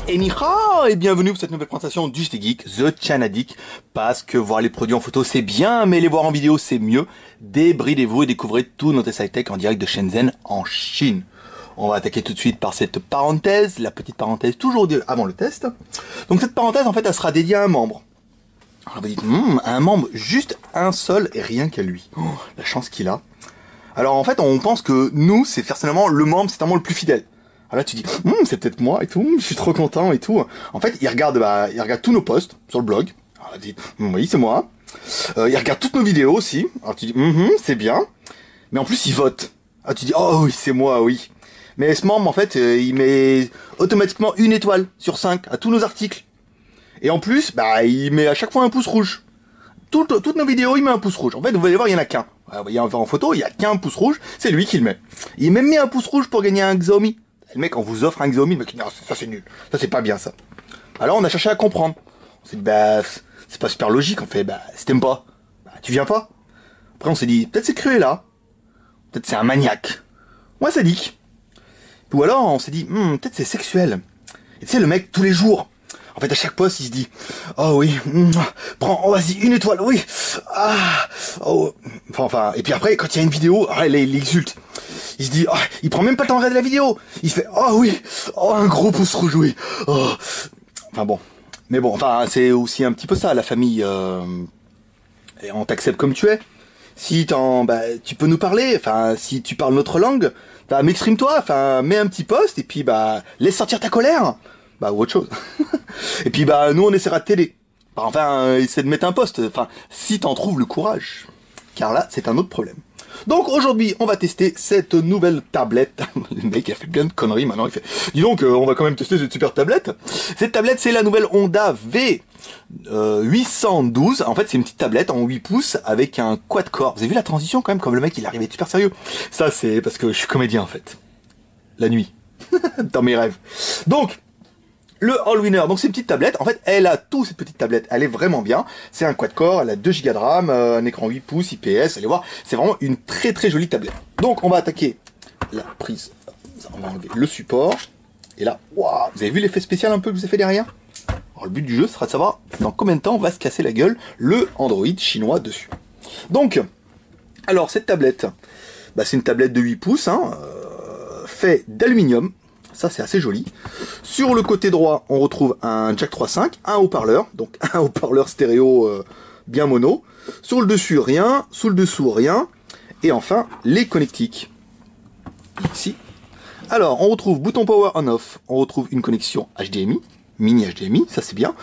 Et Nihao et bienvenue pour cette nouvelle présentation du JT Geek, The Chanadik, parce que voir les produits en photo c'est bien, mais les voir en vidéo c'est mieux. Débridez-vous et découvrez tout notre high-tech en direct de Shenzhen en Chine. On va attaquer tout de suite par cette parenthèse, la petite parenthèse toujours avant le test. Donc cette parenthèse en fait elle sera dédiée à un membre. Alors vous dites, un membre, juste un seul et rien qu'à lui. Oh, la chance qu'il a. Alors en fait on pense que nous c'est personnellement le membre, c'est vraiment le plus fidèle. Alors là tu dis, c'est peut-être moi et tout, je suis trop content et tout. En fait, il regarde tous nos posts sur le blog. Alors tu dis, oui, c'est moi. Il regarde toutes nos vidéos aussi. Alors tu dis, c'est bien. Mais en plus, il vote. Alors tu dis, oh oui, c'est moi, oui. Mais ce membre, en fait, il met automatiquement 1 étoile sur 5 à tous nos articles. Et en plus, il met à chaque fois un pouce rouge. Toutes nos vidéos, il met un pouce rouge. En fait, vous allez voir, il y en a qu'un. Il y a en photo, il y a qu'un pouce rouge. C'est lui qui le met. Il a même mis un pouce rouge pour gagner un Xiaomi. Le mec, on vous offre un Xiaomi, le mec, non, ça c'est nul. Ça c'est pas bien, ça. Alors on a cherché à comprendre. On s'est dit, c'est pas super logique. On fait, si t'aimes pas, tu viens pas. Après on s'est dit, peut-être c'est Cruella. Peut-être c'est un maniaque. Moi, sadique. Ou alors on s'est dit, peut-être c'est sexuel. Et tu sais, le mec, tous les jours, en fait, à chaque poste, il se dit, oh oui, prends, oh vas-y, 1 étoile, oui. Ah, oh. Enfin, et puis après, quand il y a une vidéo, il exulte. Il se dit, il prend même pas le temps de regarder la vidéo. Il fait, oh oui, oh un gros pouce rouge, oui. Oh. Enfin bon. Mais bon, enfin, c'est aussi un petit peu ça, la famille. Et on t'accepte comme tu es. Si tu peux nous parler, enfin, si tu parles notre langue, m'exprime-toi, enfin, mets un petit post, et puis, laisse sortir ta colère. Ou autre chose. Et puis, nous, on essaiera de t'aider. Enfin, essaie de mettre un post. Enfin, si t'en trouves le courage. Car là, c'est un autre problème. Donc aujourd'hui, on va tester cette nouvelle tablette. Le mec a fait plein de conneries maintenant. Il fait, dis donc, on va quand même tester cette super tablette. Cette tablette, c'est la nouvelle Honda V812. En fait, c'est une petite tablette en 8 pouces avec un quad-core. Vous avez vu la transition quand même, comme le mec, il arrivait super sérieux. Ça, c'est parce que je suis comédien en fait. La nuit. Dans mes rêves. Donc, le All-Winner, donc c'est une petite tablette, en fait elle a tout cette petite tablette, elle est vraiment bien, c'est un quad-core, elle a 2 Go de RAM, un écran 8 pouces, IPS, allez voir, c'est vraiment une très très jolie tablette. Donc on va attaquer la prise, on va enlever le support, et là, waouh, vous avez vu l'effet spécial un peu que je vous ai fait derrière? Alors le but du jeu sera de savoir dans combien de temps va se casser la gueule le Android chinois dessus. Donc, alors cette tablette, c'est une tablette de 8 pouces, fait d'aluminium. Ça, c'est assez joli. Sur le côté droit, on retrouve un jack 3.5, un haut-parleur, donc un haut-parleur stéréo bien mono. Sur le dessus, rien. Sous le dessous, rien. Et enfin, les connectiques. Ici. Alors, on retrouve bouton power on-off. On retrouve une connexion HDMI, mini HDMI, ça c'est bien.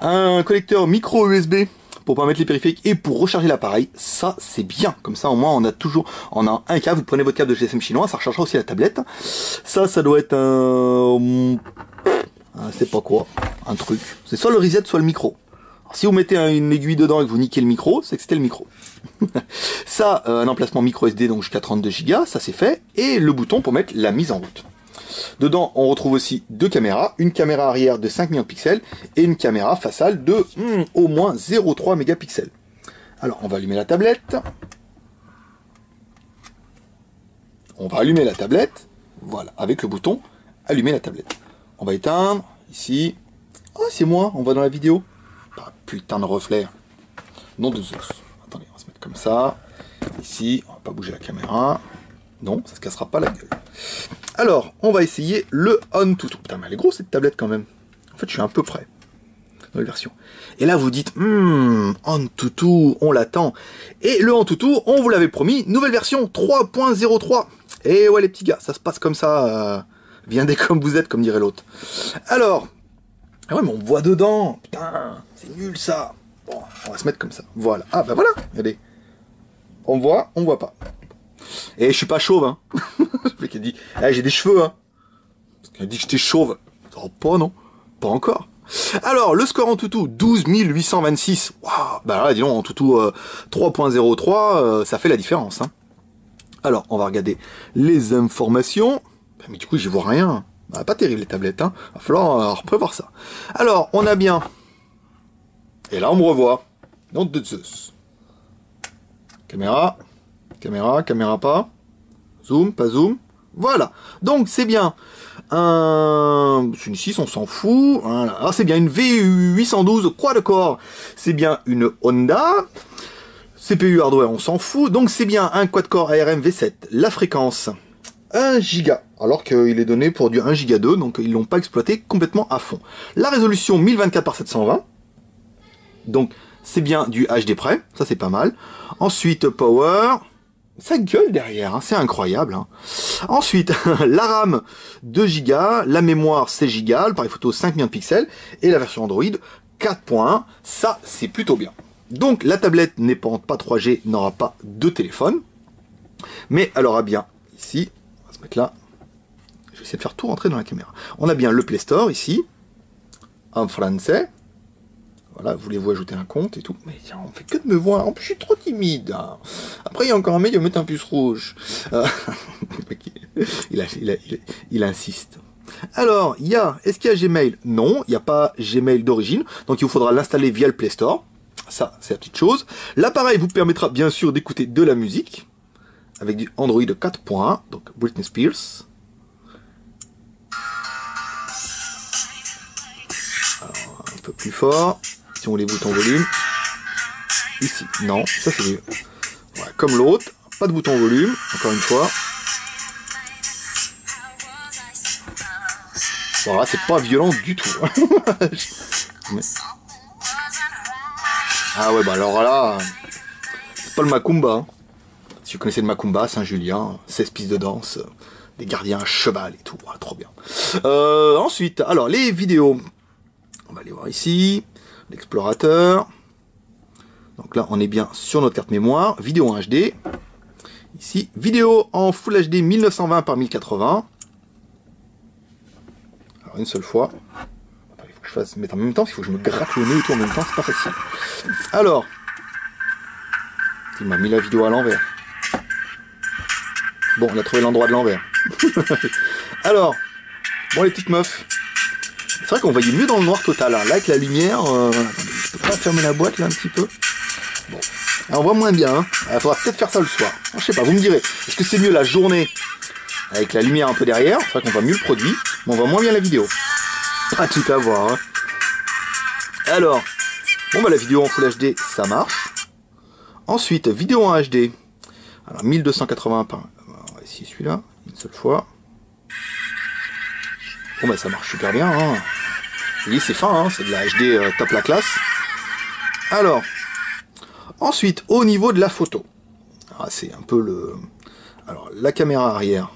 Un connecteur micro USB pour pas mettre les périphériques et pour recharger l'appareil, ça c'est bien. Comme ça au moins on a un câble, vous prenez votre câble de GSM chinois, ça rechargera aussi la tablette. Ça doit être c'est pas quoi, un truc. C'est soit le reset, soit le micro. Alors, si vous mettez une aiguille dedans et que vous niquez le micro, c'est que c'était le micro. Ça, un emplacement micro SD donc jusqu'à 32 Go, ça c'est fait. Et le bouton pour mettre la mise en route. Dedans, on retrouve aussi 2 caméras, une caméra arrière de 5 millions de pixels et une caméra faciale de au moins 0,3 mégapixels. Alors, on va allumer la tablette. On va allumer la tablette. Voilà, avec le bouton allumer la tablette. On va éteindre, ici. Oh, c'est moi, on va dans la vidéo. Putain de reflet. Non de Zeus. Attendez, on va se mettre comme ça. Ici, on va pas bouger la caméra. Non, ça se cassera pas la gueule. Alors, on va essayer le Antutu. Putain, mais elle est grosse cette tablette quand même. En fait, je suis un peu près. Nouvelle version. Et là, vous dites, Antutu, on l'attend. Et le Antutu, on vous l'avait promis, nouvelle version 3.03. Et ouais, les petits gars, ça se passe comme ça. Viendez comme vous êtes, comme dirait l'autre. Alors, ah ouais, mais on voit dedans. Putain, c'est nul ça. Bon, on va se mettre comme ça. Voilà. Ah bah voilà, regardez. On voit pas. Et je suis pas chauve, hein. Le mec a dit, j'ai des cheveux, hein. Parce qu'il a dit que j'étais chauve. Oh, pas, non. Pas encore. Alors, le score Antutu, 12 826. Waouh. Bah là, dis donc, Antutu 3.03, ça fait la différence, hein. Alors, on va regarder les informations. Mais du coup, j'y vois rien. Ah, pas terrible les tablettes, hein. Va falloir prévoir ça. Alors, on a bien... Et là, on me revoit. Nom de Zeus. Caméra. Caméra, caméra pas. Zoom, pas zoom. Voilà. Donc, c'est bien c'est une 6, on s'en fout. Voilà. Alors, c'est bien une V812 quad-core. C'est bien une Honda. CPU hardware, on s'en fout. Donc, c'est bien un quad-core ARM V7. La fréquence, 1 Go. Alors qu'il est donné pour du 1 Go 2, donc ils l'ont pas exploité complètement à fond. La résolution 1024 par 720. Donc, c'est bien du HD près. Ça, c'est pas mal. Ensuite, power... Ça gueule derrière, hein, c'est incroyable. Hein. Ensuite, la RAM 2 Go, la mémoire 16 Go, l'appareil photo 5 millions de pixels, et la version Android 4.1, ça c'est plutôt bien. Donc la tablette n'étant pas 3G, n'aura pas de téléphone, mais elle aura bien, ici, on va se mettre là, je vais essayer de faire tout rentrer dans la caméra. On a bien le Play Store ici, en français. Voilà, voulez-vous ajouter un compte et tout. Mais tiens, on fait que de me voir. En plus, je suis trop timide. Hein. Après, il y a encore un mec qui va mettre un puce rouge. Il insiste. Alors, est-ce qu'il y a Gmail? Non, il n'y a pas Gmail d'origine. Donc, il vous faudra l'installer via le Play Store. Ça, c'est la petite chose. L'appareil vous permettra bien sûr d'écouter de la musique. Avec du Android 4.1. Donc, Britney Spears. Alors, un peu plus fort. Si on les boutons volume, ici, non, ça c'est voilà, comme l'autre, pas de bouton volume, encore une fois. Voilà, c'est pas violent du tout. Mais... Ah ouais, bah alors là, c'est pas le Macumba. Hein. Si vous connaissez le Macumba, Saint-Julien, 16 pistes de danse, des gardiens à cheval et tout, voilà, trop bien. Ensuite, alors les vidéos, on va aller voir ici. L'explorateur. Donc là, on est bien sur notre carte mémoire. Vidéo en HD. Ici, vidéo en Full HD 1920 par 1080. Alors, une seule fois. Attends, il faut que je fasse mettre en même temps, il faut que je me gratte le nez et tout en même temps, c'est pas facile. Alors, il m'a mis la vidéo à l'envers. Bon, on a trouvé l'endroit de l'envers. Alors, bon, les petites meufs. C'est vrai qu'on voyait mieux dans le noir total. Hein. Là, avec la lumière, je peux pas fermer la boîte là un petit peu. Bon, alors, on voit moins bien. Hein. Il faudra peut-être faire ça le soir. Alors, je sais pas, vous me direz. Est-ce que c'est mieux la journée avec la lumière un peu derrière? C'est vrai qu'on voit mieux le produit, mais on voit moins bien la vidéo. Pas tout à voir. Hein. Alors, bon bah la vidéo en Full HD, ça marche. Ensuite, vidéo en HD. Alors 1280 par. On va essayer celui-là une seule fois. Bon bah ça marche super bien. Hein. Vous voyez, c'est fin, hein, c'est de la HD top la classe. Alors, ensuite, au niveau de la photo, c'est un peu le... Alors, la caméra arrière.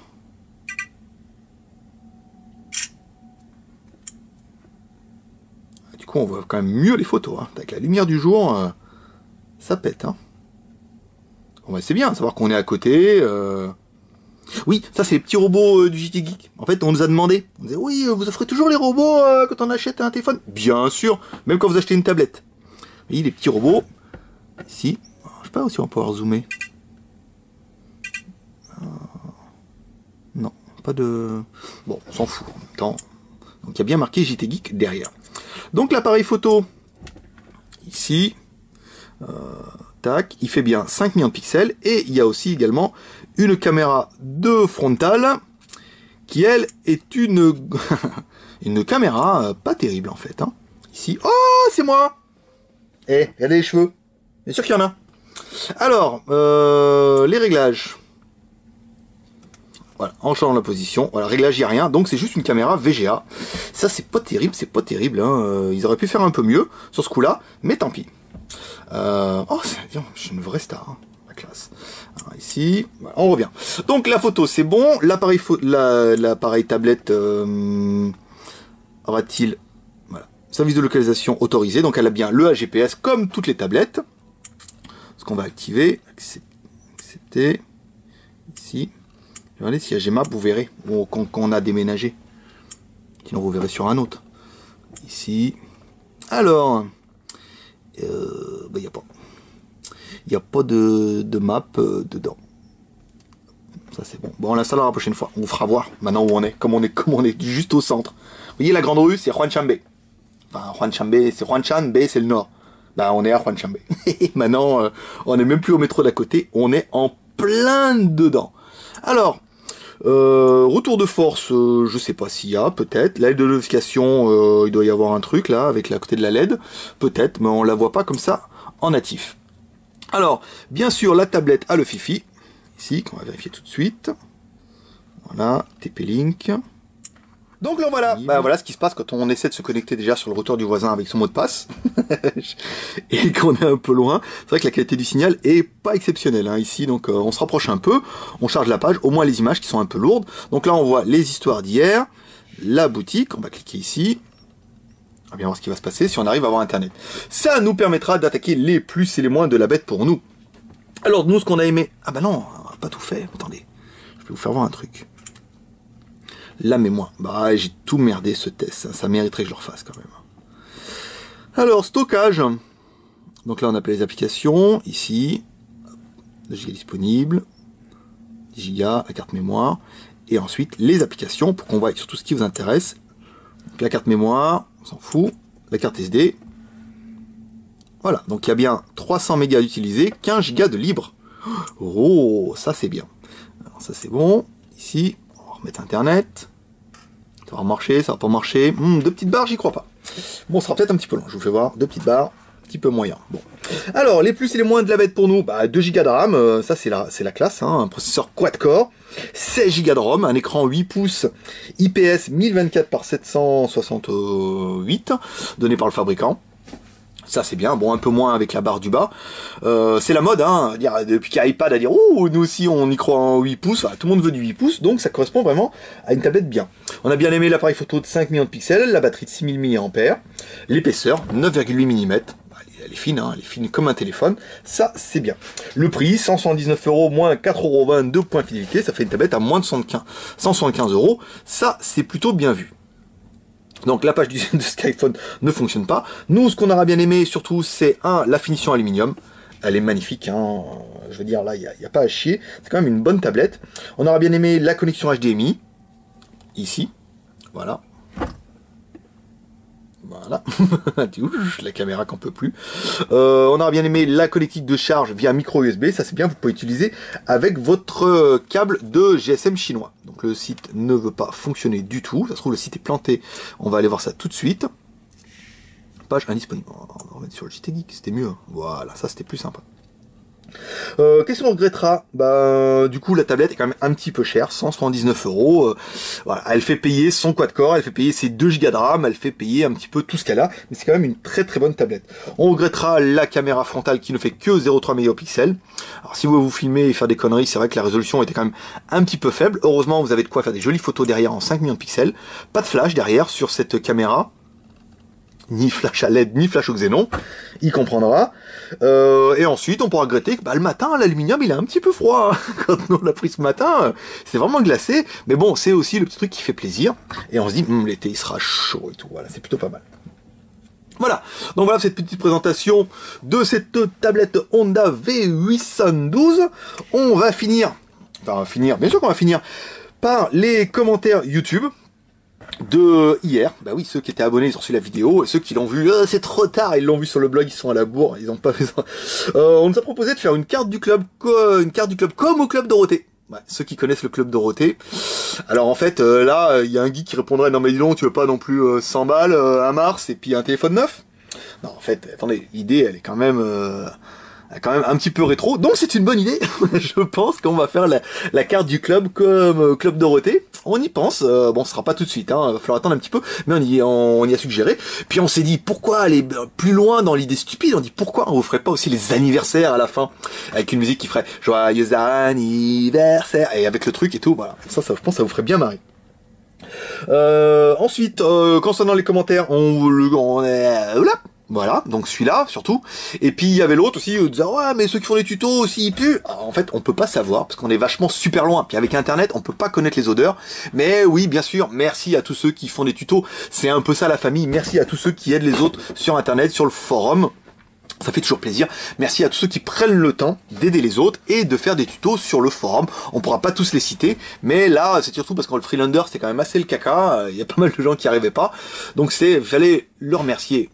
Du coup, on voit quand même mieux les photos. Hein. Avec la lumière du jour, ça pète. Hein. Bon, bah, c'est bien, savoir qu'on est à côté. Oui, ça c'est les petits robots du JT Geek. En fait, on nous a demandé. On disait, oui, vous offrez toujours les robots quand on achète un téléphone? Bien sûr, même quand vous achetez une tablette. Vous voyez, les petits robots. Ici. Je sais pas si on va pouvoir zoomer. Non, pas de... Bon, on s'en fout en même temps. Donc il y a bien marqué JT Geek derrière. Donc l'appareil photo, ici, tac, il fait bien 5 millions de pixels. Et il y a aussi également une caméra de frontale qui, elle, est une une caméra pas terrible en fait. Hein. Ici, oh, c'est moi. Eh, regardez les cheveux. Bien sûr qu'il y en a. Alors, les réglages. Voilà, en changeant la position. Voilà, réglage, il n'y a rien. Donc, c'est juste une caméra VGA. Ça, c'est pas terrible, c'est pas terrible. Hein. Ils auraient pu faire un peu mieux sur ce coup-là, mais tant pis. Oh, c'est une vraie star. Hein. La classe. Alors, ici, voilà, on revient. Donc, la photo, c'est bon. L'appareil tablette aura-t-il... Voilà, service de localisation autorisé. Donc, elle a bien le AGPS comme toutes les tablettes. Ce qu'on va activer. Accepter. Ici. Regardez, s'il y a Gmap, vous verrez, quand on a déménagé. Sinon, vous verrez sur un autre. Ici. Alors, il n'y a pas de map dedans. Ça c'est bon. Bon, on l'installera la prochaine fois. On vous fera voir maintenant où on est. Comme on est juste au centre. Vous voyez la grande rue, c'est Huanchanbe. Enfin, Huanchanbe, c'est Huanchan, B c'est le nord. Bah, on est à Huanchanbe. Maintenant, on n'est même plus au métro d'à côté. On est en plein dedans. Alors, retour de force, je sais pas s'il y a, peut-être. La LED de notification, il doit y avoir un truc là, avec la côté de la LED. Peut-être, mais on la voit pas comme ça en natif. Alors, bien sûr, la tablette a le Fifi. Ici, qu'on va vérifier tout de suite. Voilà, TP-Link. Donc là voilà, bah, voilà ce qui se passe quand on essaie de se connecter déjà sur le routeur du voisin avec son mot de passe et qu'on est un peu loin. C'est vrai que la qualité du signal est pas exceptionnelle hein, ici, donc on se rapproche un peu, on charge la page, au moins les images qui sont un peu lourdes. Donc là on voit les histoires d'hier, la boutique, on va cliquer ici. On va bien voir ce qui va se passer si on arrive à avoir internet. Ça nous permettra d'attaquer les plus et les moins de la bête pour nous. Alors nous ce qu'on a aimé, ah bah non, on n'a pas tout fait, attendez, je vais vous faire voir un truc. La mémoire. Bah, j'ai tout merdé ce test. Ça mériterait que je le refasse quand même. Alors, stockage. Donc là, on appelle les applications. Ici, 2 Go disponibles. 10 Go, la carte mémoire. Et ensuite, les applications pour qu'on voit surtout ce qui vous intéresse. Donc, la carte mémoire, on s'en fout. La carte SD. Voilà. Donc, il y a bien 300 mégas d'utilisés, 15 Go de libre. Oh, ça, c'est bien. Alors, ça, c'est bon. Ici. On va remettre internet. Ça va marcher, ça va pas marcher. 2 petites barres, j'y crois pas. Bon, ça sera peut-être un petit peu long. Je vous fais voir. 2 petites barres, un petit peu moyen. Bon. Alors, les plus et les moins de la bête pour nous. Bah, 2 Go de RAM. Ça, c'est la classe. Hein, un processeur quad-core. 16 Go de ROM. Un écran 8 pouces. IPS 1024 par 768. Donné par le fabricant. Ça c'est bien, bon un peu moins avec la barre du bas. C'est la mode, hein, dire, depuis qu'il y a iPad à dire ouh nous aussi on y croit en 8 pouces, enfin, tout le monde veut du 8 pouces, donc ça correspond vraiment à une tablette bien. On a bien aimé l'appareil photo de 5 millions de pixels, la batterie de 6000 mAh, l'épaisseur 9,8 mm. Elle est fine, hein, elle est fine comme un téléphone, ça c'est bien. Le prix, 179 €, moins 4,22 € de points fidélité, ça fait une tablette à moins de 175 €, ça c'est plutôt bien vu. Donc la page de Skyphone ne fonctionne pas. Nous, ce qu'on aura bien aimé surtout, c'est la finition aluminium. Elle est magnifique, hein. Je veux dire, là, il n'y a pas à chier. C'est quand même une bonne tablette. On aura bien aimé la connexion HDMI. Ici. Voilà. Voilà. La caméra qu'en peut plus. On aura bien aimé la connectique de charge via micro USB. Ça c'est bien, vous pouvez utiliser avec votre câble de GSM chinois. Donc le site ne veut pas fonctionner du tout. Ça se trouve le site est planté. On va aller voir ça tout de suite. Page indisponible. On va remettre sur le JT Geek, c'était mieux. Voilà, ça c'était plus sympa. Qu'est-ce qu'on regrettera? Bah, du coup, la tablette est quand même un petit peu chère, 179 €. Voilà, elle fait payer son quad-core, elle fait payer ses 2 Go de RAM, elle fait payer un petit peu tout ce qu'elle a, mais c'est quand même une très très bonne tablette. On regrettera la caméra frontale qui ne fait que 0,3 mégapixels. Alors, si vous filmer et faire des conneries, c'est vrai que la résolution était quand même un petit peu faible. Heureusement, vous avez de quoi faire des jolies photos derrière en 5 millions de pixels. Pas de flash derrière sur cette caméra. Ni flash à LED, ni flash au xénon, il comprendra. Et ensuite, on pourra regretter que le matin, l'aluminium, il est un petit peu froid. Quand on l'a pris ce matin, c'est vraiment glacé. Mais bon, c'est aussi le petit truc qui fait plaisir. Et on se dit, l'été, il sera chaud et tout. Voilà, c'est plutôt pas mal. Voilà, donc voilà cette petite présentation de cette tablette Honda V812. On va finir, bien sûr qu'on va finir par les commentaires YouTube de hier. Bah oui, ceux qui étaient abonnés, ils ont reçu la vidéo, et ceux qui l'ont vu, c'est trop tard, ils l'ont vu sur le blog, ils sont à la bourre, ils ont pas fait ça. On nous a proposé de faire une carte du club comme au club Dorothée. Ouais, ceux qui connaissent le club Dorothée. Alors en fait, là, il y a un geek qui répondrait, non mais dis donc, tu veux pas non plus 100 balles, un Mars, et puis un téléphone neuf? Non, en fait, attendez, l'idée, elle est quand même un petit peu rétro, donc c'est une bonne idée. Je pense qu'on va faire la carte du club comme Club Dorothée. On y pense, bon ce sera pas tout de suite, hein, va falloir attendre un petit peu, mais on y a suggéré. Puis on s'est dit pourquoi aller plus loin dans l'idée stupide, on dit pourquoi on vous ferait pas aussi les anniversaires à la fin, avec une musique qui ferait joyeux anniversaire, et avec le truc et tout, voilà, ça je pense ça vous ferait bien marrer. Ensuite, concernant les commentaires, on est là. Voilà, donc celui-là, surtout. Et puis, il y avait l'autre aussi, disant, ouais, mais ceux qui font les tutos aussi, ils puent. Alors, en fait, on peut pas savoir, parce qu'on est vachement super loin. Puis avec Internet, on peut pas connaître les odeurs. Mais oui, bien sûr, merci à tous ceux qui font des tutos. C'est un peu ça, la famille. Merci à tous ceux qui aident les autres sur Internet, sur le forum. Ça fait toujours plaisir. Merci à tous ceux qui prennent le temps d'aider les autres et de faire des tutos sur le forum. On pourra pas tous les citer, mais là, c'est surtout parce que le Freelander, c'est quand même assez le caca. Il y a pas mal de gens qui arrivaient pas. Donc fallait le remercier.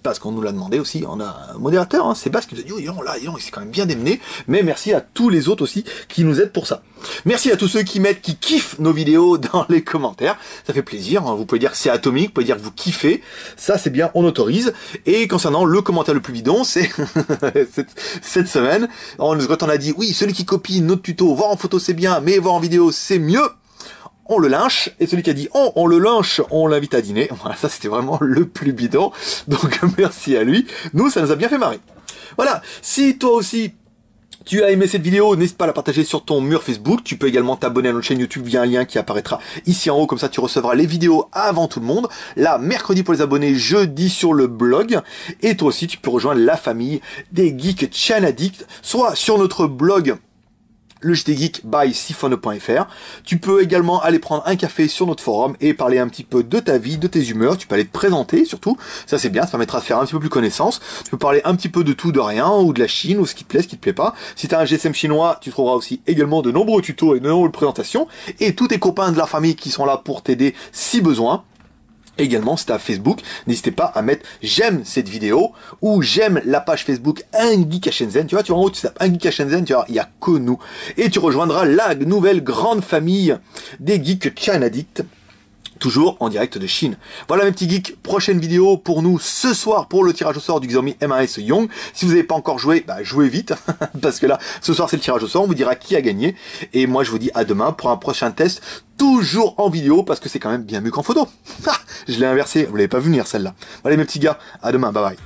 Parce qu'on nous l'a demandé aussi, on a un modérateur, hein, Sébastien, qui nous a dit, oh, il s'est quand même bien démené, mais merci à tous les autres aussi qui nous aident pour ça. Merci à tous ceux qui kiffent nos vidéos dans les commentaires, ça fait plaisir, hein. Vous pouvez dire c'est atomique, vous pouvez dire que vous kiffez, ça c'est bien, on autorise. Et concernant le commentaire le plus bidon, c'est cette semaine, quand on a dit, oui, celui qui copie notre tuto, voir en photo c'est bien, mais voir en vidéo c'est mieux, on le lynche, et celui qui a dit oh, on le lynche, on l'invite à dîner. Voilà, ça c'était vraiment le plus bidon, donc merci à lui. Nous, ça nous a bien fait marrer. Voilà, si toi aussi tu as aimé cette vidéo, n'hésite pas à la partager sur ton mur Facebook. Tu peux également t'abonner à notre chaîne YouTube via un lien qui apparaîtra ici en haut, comme ça tu recevras les vidéos avant tout le monde. Là, mercredi pour les abonnés, jeudi sur le blog. Et toi aussi, tu peux rejoindre la famille des Geeks Chanadicts, soit sur notre blog le JT Geek by Siphonne.fr. Tu peux également aller prendre un café sur notre forum et parler un petit peu de ta vie, de tes humeurs. Tu peux aller te présenter surtout. Ça c'est bien, ça permettra de faire un petit peu plus connaissance. Tu peux parler un petit peu de tout, de rien, ou de la Chine, ou ce qui te plaît, ce qui te plaît pas. Si tu as un GSM chinois, tu trouveras aussi également de nombreux tutos et de nombreuses présentations. Et tous tes copains de la famille qui sont là pour t'aider si besoin. Également, si t'as Facebook, n'hésitez pas à mettre j'aime cette vidéo ou j'aime la page Facebook Un Geek à Shenzhen. Tu vois, en haut, tu tapes Un Geek à Shenzhen, tu vois, il n'y a que nous. Et tu rejoindras la nouvelle grande famille des Geeks Chanadicts. Toujours en direct de Chine. Voilà mes petits geeks, prochaine vidéo pour nous ce soir pour le tirage au sort du Xiaomi Mi Young. Si vous n'avez pas encore joué, bah jouez vite, parce que là, ce soir c'est le tirage au sort, on vous dira qui a gagné. Et moi je vous dis à demain pour un prochain test, toujours en vidéo, parce que c'est quand même bien mieux qu'en photo. Je l'ai inversé, vous l'avez pas vu venir celle-là. Voilà mes petits gars, à demain, bye bye.